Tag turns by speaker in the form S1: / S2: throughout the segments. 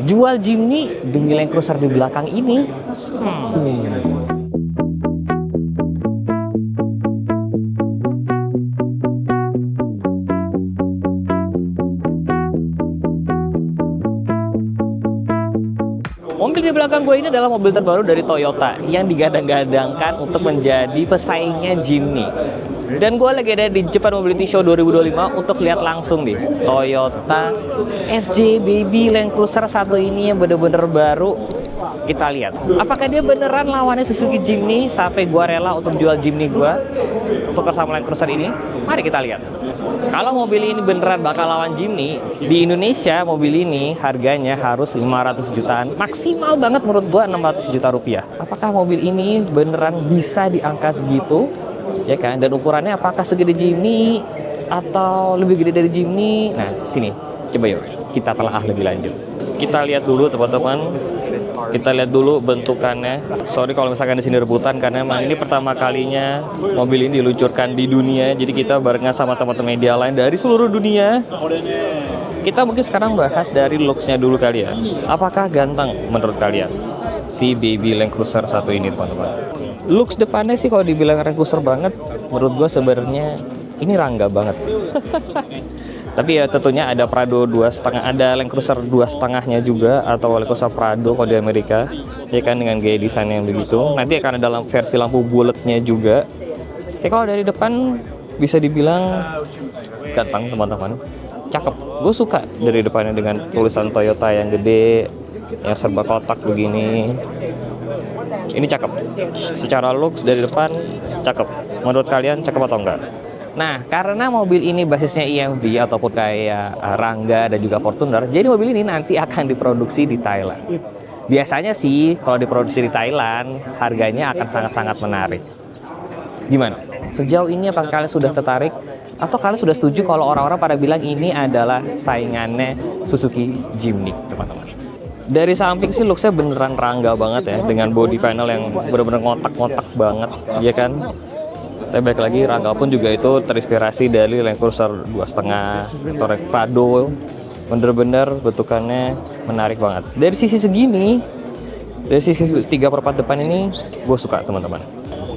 S1: jual Jimny dengan Land Cruiser di belakang ini. Mobil di belakang gue ini adalah mobil terbaru dari Toyota yang digadang-gadangkan untuk menjadi pesaingnya Jimny. Dan gue lagi ada di Japan Mobility Show 2025 untuk lihat langsung nih Toyota FJ Baby Land Cruiser satu ini yang bener-bener baru. Kita lihat apakah dia beneran lawannya Suzuki Jimny sampai gue rela untuk jual Jimny gue untuk sama Land Cruiser ini. Mari kita lihat. Kalau mobil ini beneran bakal lawan Jimny, di Indonesia mobil ini harganya harus 500 jutaan, maksimal banget menurut gua 600 juta rupiah. Apakah mobil ini beneran bisa di angka segitu? Ya kan? Dan ukurannya apakah segede Jimny atau lebih gede dari Jimny? Nah, sini. Coba yuk kita telah lebih lanjut. Kita lihat dulu teman-teman. Kita lihat dulu bentukannya. Sorry kalau misalkan di sini rebutan karena memang ini pertama kalinya mobil ini diluncurkan di dunia. Jadi kita barengan sama teman-teman media lain dari seluruh dunia. Kita mungkin sekarang bahas dari looks-nya dulu kali ya. Apakah ganteng menurut kalian si Baby Land Cruiser satu ini, teman-teman? Looks depannya sih kalau dibilang Land Cruiser banget, menurut gue sebenarnya ini rangga banget sih. Tapi ya tentunya ada Prado 2,5, ada Land Cruiser 2,5-nya juga atau Land Cruiser Prado kalau di Amerika, ya kan, dengan gaya desain yang begitu. Nanti akan ada versi lampu bulatnya juga. Ya kalau dari depan bisa dibilang ganteng teman-teman, cakep. Gue suka dari depannya dengan tulisan Toyota yang gede, yang serba kotak begini. Ini cakep. Secara looks dari depan cakep. Menurut kalian cakep atau enggak? Nah, karena mobil ini basisnya EMV ataupun kayak Rangga dan juga Fortuner, jadi mobil ini nanti akan diproduksi di Thailand. Biasanya sih kalau diproduksi di Thailand, harganya akan sangat-sangat menarik. Gimana? Sejauh ini apakah kalian sudah tertarik? Atau kalian sudah setuju kalau orang-orang pada bilang ini adalah saingannya Suzuki Jimny, teman-teman? Dari samping sih looksnya beneran Rangga banget ya, dengan body panel yang bener-bener ngotak-ngotak banget, ya kan? Tapi balik lagi, Rangga pun juga itu terinspirasi dari Land Cruiser 2,5 atau Prado. Bener-bener bentukannya menarik banget. Dari sisi segini, dari sisi 3/4 depan ini, gue suka teman-teman.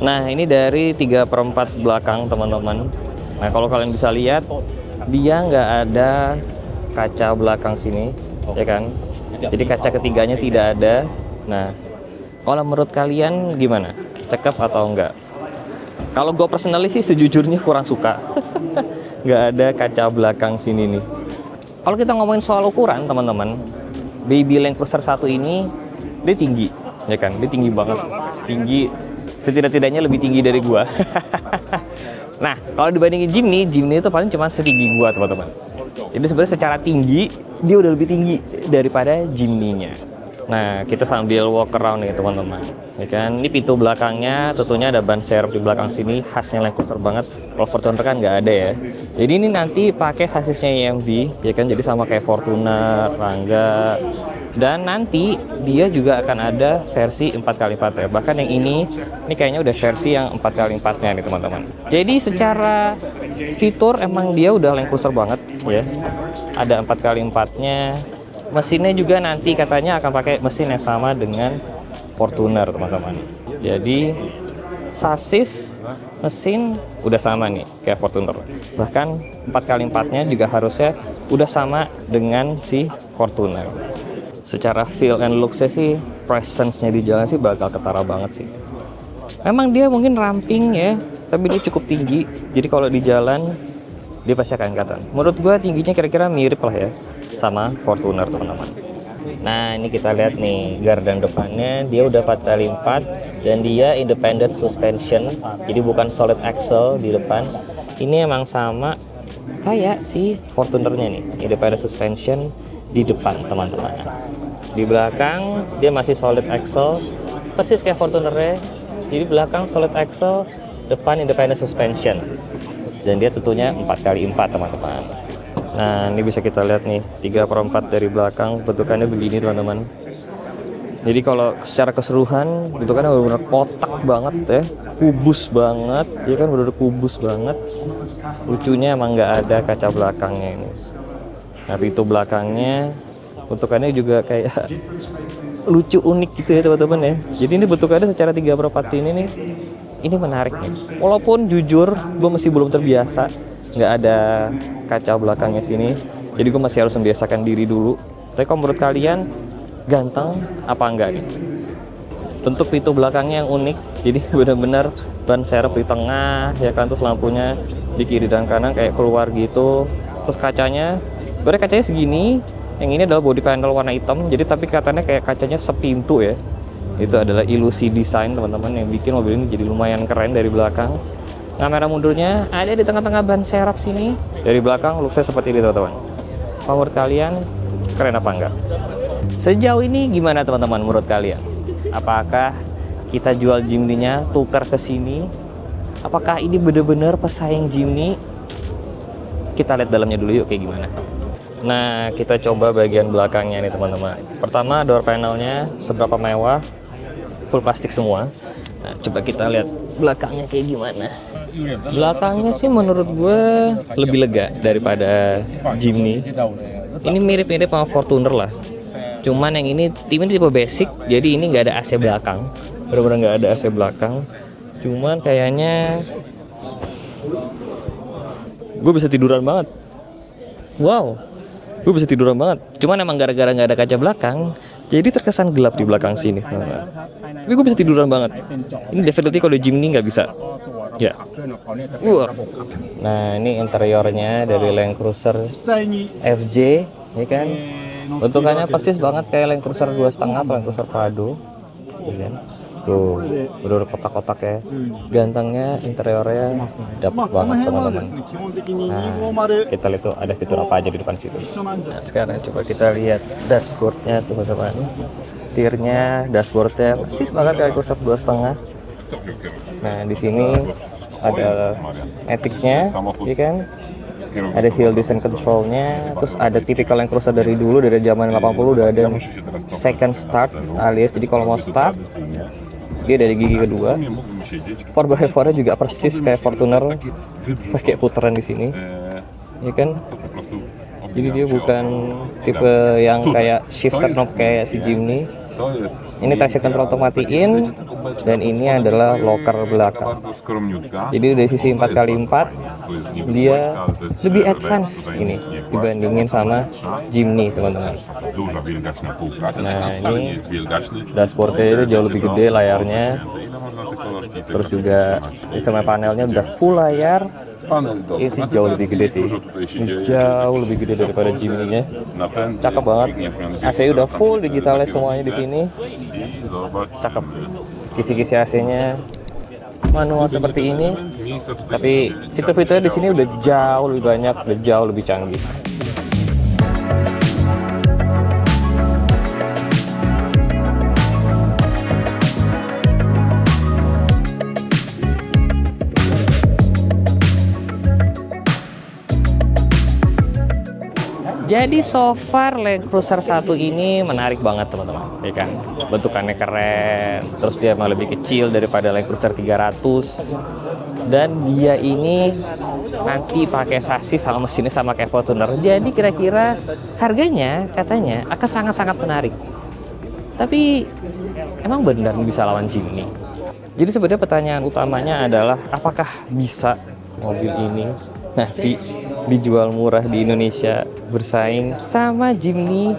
S1: Nah, ini dari 3/4 belakang teman-teman. Nah, kalau kalian bisa lihat, dia nggak ada kaca belakang sini, ya kan? Jadi kaca ketiganya tidak ada. Nah, kalau menurut kalian gimana? Cakep atau enggak? Kalau gue personally sih sejujurnya kurang suka. Nggak ada kaca belakang sini nih. Kalau kita ngomongin soal ukuran teman-teman, Baby Land Cruiser 1 ini dia tinggi, ya kan? Dia tinggi banget. Tinggi, setidak-tidaknya lebih tinggi dari gue. Nah, kalau dibandingin Jimny itu paling cuma setinggi gue teman-teman. Jadi sebenarnya secara tinggi, dia udah lebih tinggi daripada Jimny-nya. Nah, kita sambil walk around nih teman-teman, ya kan. Ini pintu belakangnya tentunya ada ban serep di belakang sini, khasnya Land Cruiser banget. Kalau Fortuner kan nggak ada ya. Jadi ini nanti pakai sasisnya EMV, ya kan, jadi sama kayak Fortuner, Rangga. Dan nanti dia juga akan ada versi 4x4 ya. Bahkan yang ini kayaknya udah versi yang 4x4-nya nih teman-teman. Jadi secara fitur emang dia udah Land Cruiser banget ya. Ada 4x4-nya. Mesinnya juga nanti katanya akan pakai mesin yang sama dengan Fortuner teman-teman. Jadi sasis mesin udah sama nih kayak Fortuner. Bahkan 4x4-nya juga harusnya udah sama dengan si Fortuner. Secara feel and look-nya sih, presence-nya di jalan sih bakal ketara banget sih. Memang dia mungkin ramping ya, tapi dia cukup tinggi. Jadi kalau di jalan dia pasti akan kelihatan. Menurut gua tingginya kira-kira mirip lah ya sama Fortuner teman-teman. Nah, ini kita lihat nih gardan depannya, dia udah 4x4 dan dia independent suspension, jadi bukan solid axle di depan. Ini emang sama kayak si Fortunernya nih, independent suspension di depan teman-teman. Di belakang dia masih solid axle, persis kayak Fortunernya. Jadi belakang solid axle, depan independent suspension. Dan dia tentunya 4x4 teman-teman. Nah, ini bisa kita lihat nih 3/4 dari belakang bentukannya begini teman-teman. Jadi kalau secara keseluruhan bentukannya benar-benar kotak banget ya, kubus banget, ya kan, benar-benar kubus banget. Lucunya emang nggak ada kaca belakangnya ini. Nah, pintu belakangnya Bentukannya juga kayak lucu, unik gitu ya teman-teman ya. Jadi ini bentukannya secara 3/4 sini nih, ini menarik nih. Walaupun jujur gue masih belum terbiasa nggak ada kaca belakangnya sini, jadi gue masih harus membiasakan diri dulu. Tapi kalau menurut kalian ganteng apa enggak nih? Bentuk pintu belakangnya yang unik, jadi benar-benar ban serep di tengah ya kan, terus lampunya di kiri dan kanan kayak keluar gitu. Terus kacanya, sebenarnya kacanya segini, yang ini adalah body panel warna hitam, jadi tapi kelihatannya kayak kacanya sepintu ya. Itu adalah ilusi desain teman-teman yang bikin mobil ini jadi lumayan keren dari belakang. Kamera mundurnya ada di tengah-tengah ban serep sini. Dari belakang look saya seperti ini teman-teman. Menurut kalian keren apa enggak? Sejauh ini gimana teman-teman menurut kalian? Apakah kita jual Jimny-nya tukar ke sini? Apakah ini benar-benar pesaing Jimny? Kita lihat dalamnya dulu yuk kayak gimana. Nah, kita coba bagian belakangnya nih teman-teman. Pertama, door panelnya seberapa mewah, full plastik semua. Nah, coba kita lihat belakangnya kayak gimana. Belakangnya sih menurut gue lebih lega daripada Jimny. Ini mirip-mirip sama Fortuner lah. Cuman yang ini tipe basic, jadi ini nggak ada AC belakang. Benar-benar nggak ada AC belakang. Cuman kayaknya gue bisa tiduran banget. Wow, gue bisa tiduran banget. Cuman emang gara-gara nggak ada kaca belakang, jadi terkesan gelap di belakang sini. Tapi gue bisa tiduran banget. Ini definitely kalau di Jimny nggak bisa. Ya. Nah, ini interiornya dari Land Cruiser FJ, ya kan? Bentukannya persis banget kayak Land Cruiser 2,5 atau Land Cruiser Prado, ya kan? Tuh, bener kotak-kotak ya. Gantengnya, interiornya dapet banget teman-teman. Nah, kita lihat tuh ada fitur apa aja di depan situ. Nah, sekarang coba kita lihat dashboardnya teman-teman. Setirnya, dashboardnya persis banget kayak Cruiser 2,5. Nah, di sini ada matic-nya, ya kan? Ada hill descent control-nya, terus ada tipikal Land Cruiser dari dulu, dari zaman 80 udah ada second start, alias jadi kalau mau start dia dari gigi kedua. 4x4-nya juga persis kayak Fortuner, pakai putaran di sini, ya kan? Jadi dia bukan tipe yang kayak shifter knob kayak si Jimny. Ini traction control otomatiin, dan ini adalah locker belakang. Jadi dari sisi 4x4 dia lebih advance ini dibandingin sama Jimny teman-teman. Nah, ini dashboardnya itu jauh lebih gede layarnya. Terus juga instrumen panelnya udah full layar. Ini sih jauh lebih gede sih. Ini jauh lebih gede daripada Jimny-nya. Cakep banget. AC udah full digitalnya semuanya di sini. Cakep. Kisi-kisi AC-nya manual seperti ini. Tapi fitur-fiturnya di sini udah jauh lebih banyak, udah jauh lebih canggih. Jadi so far Land Cruiser 1 ini menarik banget teman-teman, ya kan? Bentukannya keren, terus dia malah lebih kecil daripada Land Cruiser 300. Dan dia ini nanti pakai sasis sama mesinnya sama kayak Fortuner. Jadi kira-kira harganya katanya akan sangat-sangat menarik. Tapi emang benar bisa lawan Jimny? Jadi sebenarnya pertanyaan utamanya adalah apakah bisa mobil ini nanti dijual murah di Indonesia bersaing sama Jimny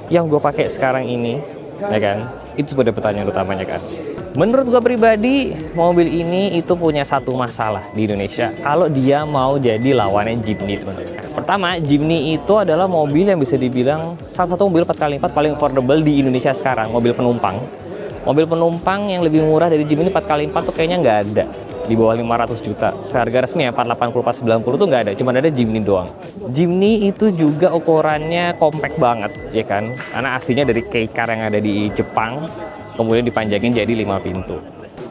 S1: yang gue pakai sekarang ini, ya kan? Itu sebenarnya pertanyaan utamanya kan. Menurut gue pribadi, mobil ini itu punya satu masalah di Indonesia kalau dia mau jadi lawannya Jimny, teman-teman. Pertama, Jimny itu adalah mobil yang bisa dibilang salah satu mobil 4x4 paling affordable di Indonesia sekarang, mobil penumpang. Mobil penumpang yang lebih murah dari Jimny 4x4 tuh kayaknya nggak ada. Di bawah 500 juta. Seharga resmi ya 480, 490 tuh nggak ada, cuma ada Jimny doang. Jimny itu juga ukurannya compact banget, ya kan? Karena aslinya dari kei car yang ada di Jepang, kemudian dipanjangin jadi 5 pintu.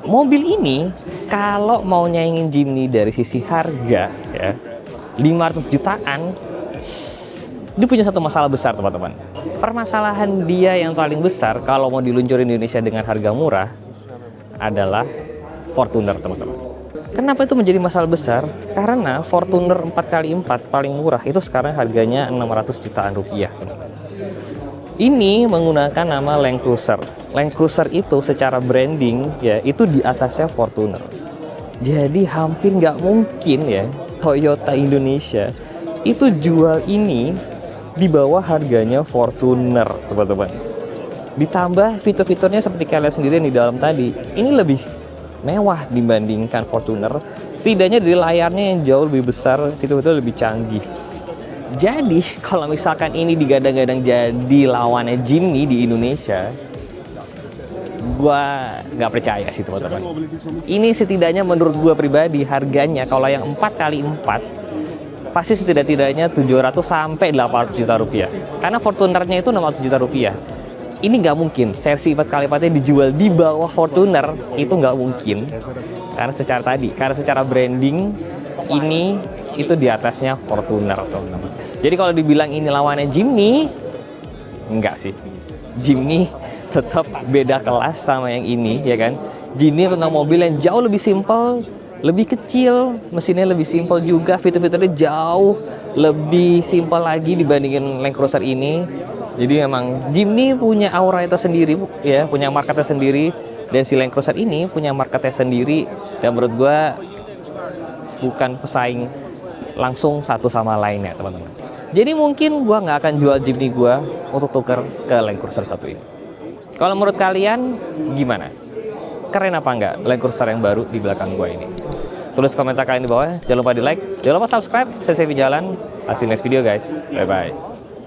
S1: Mobil ini kalau mau nyaingin Jimny dari sisi harga ya 500 jutaan, dia punya satu masalah besar teman-teman. Permasalahan dia yang paling besar kalau mau diluncurin di Indonesia dengan harga murah adalah Fortuner, teman-teman. Kenapa itu menjadi masalah besar? Karena Fortuner 4x4 paling murah itu sekarang harganya 600 jutaan rupiah. Ini menggunakan nama Land Cruiser. Land Cruiser itu secara branding ya itu di atasnya Fortuner. Jadi hampir nggak mungkin ya Toyota Indonesia itu jual ini di bawah harganya Fortuner, teman-teman. Ditambah fitur-fiturnya seperti kalian sendiri yang di dalam tadi, ini lebih mewah dibandingkan Fortuner. Setidaknya dari layarnya yang jauh lebih besar, fitur-fitur lebih canggih. Jadi kalau misalkan ini digadang-gadang jadi lawannya Jimny di Indonesia, gua nggak percaya sih teman-teman. Ini setidaknya menurut gua pribadi harganya kalau yang 4x4 pasti setidak-tidaknya 700 sampai 800 juta rupiah. Karena Fortunernya itu 600 juta rupiah. Ini nggak mungkin versi 4x4-nya dijual di bawah Fortuner, itu nggak mungkin. Karena secara branding ini itu di atasnya Fortuner, teman-teman. Jadi kalau dibilang ini lawannya Jimny, enggak sih. Jimny tetap beda kelas sama yang ini, ya kan? Jimny tentang mobil yang jauh lebih simpel, lebih kecil, mesinnya lebih simpel juga, fitur-fiturnya jauh lebih simpel lagi dibandingin Land Cruiser ini. Jadi memang Jimny punya aura itu sendiri, ya, punya marketnya sendiri, dan si Land Cruiser ini punya marketnya sendiri, dan menurut gua bukan pesaing langsung satu sama lainnya, teman-teman. Jadi mungkin gua nggak akan jual Jimny gua untuk tuker ke Land Cruiser satu ini. Kalau menurut kalian gimana? Keren apa enggak Land Cruiser yang baru di belakang gua ini? Tulis komentar kalian di bawah. Jangan lupa di like, jangan lupa subscribe. Saya Sevi Jalan. Hasil next video guys. Bye bye.